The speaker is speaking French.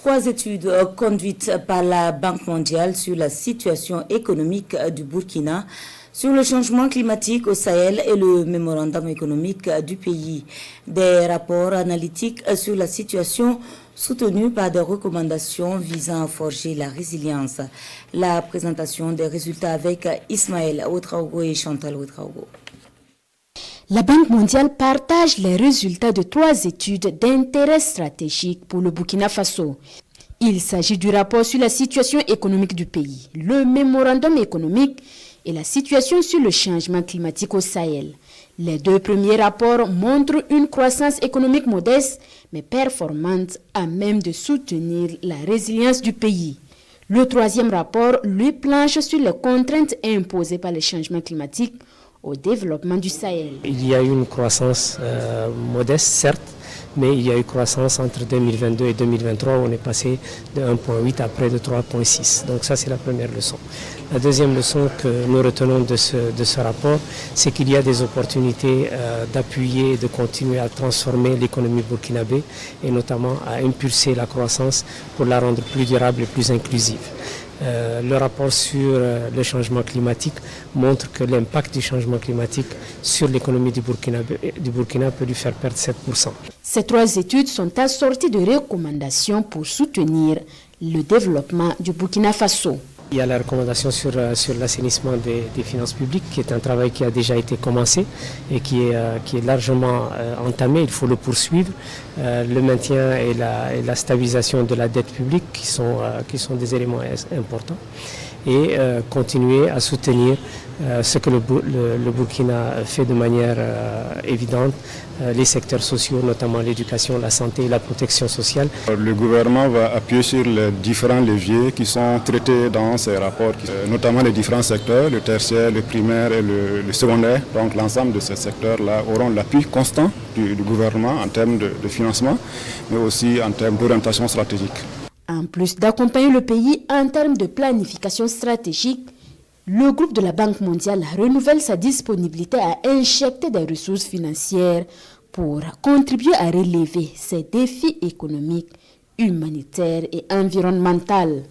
3 études conduites par la Banque mondiale sur la situation économique du Burkina, sur le changement climatique au Sahel et le mémorandum économique du pays. Des rapports analytiques sur la situation soutenus par des recommandations visant à forger la résilience. La présentation des résultats avec Ismaël Ouedraogo et Chantal Ouedraogo. La Banque mondiale partage les résultats de 3 études d'intérêt stratégique pour le Burkina Faso. Il s'agit du rapport sur la situation économique du pays, le mémorandum économique et la situation sur le changement climatique au Sahel. Les 2 premiers rapports montrent une croissance économique modeste mais performante à même de soutenir la résilience du pays. Le 3e rapport lui planche sur les contraintes imposées par le changement climatique au développement du Sahel. Il y a eu une croissance modeste, certes, mais il y a eu croissance entre 2022 et 2023. On est passé de 1,8 à près de 3,6. Donc ça, c'est la première leçon. La deuxième leçon que nous retenons de ce rapport, c'est qu'il y a des opportunités d'appuyer et de continuer à transformer l'économie burkinabé et notamment à impulser la croissance pour la rendre plus durable et plus inclusive. Le rapport sur le changement climatique montre que l'impact du changement climatique sur l'économie du Burkina peut lui faire perdre 7%. Ces 3 études sont assorties de recommandations pour soutenir le développement du Burkina Faso. Il y a la recommandation sur l'assainissement des finances publiques, qui est un travail qui a déjà été commencé et qui est largement entamé. Il faut le poursuivre. Le maintien et la stabilisation de la dette publique qui sont des éléments importants. Et continuer à soutenir ce que le Burkina fait de manière évidente, les secteurs sociaux, notamment l'éducation, la santé et la protection sociale. Le gouvernement va appuyer sur les différents leviers qui sont traités dans ces rapports, notamment les différents secteurs, le tertiaire, le primaire et le secondaire. Donc l'ensemble de ces secteurs-là auront l'appui constant du gouvernement en termes de financement, mais aussi en termes d'orientation stratégique. En plus d'accompagner le pays en termes de planification stratégique, le groupe de la Banque mondiale renouvelle sa disponibilité à injecter des ressources financières pour contribuer à relever ces défis économiques, humanitaires et environnementaux.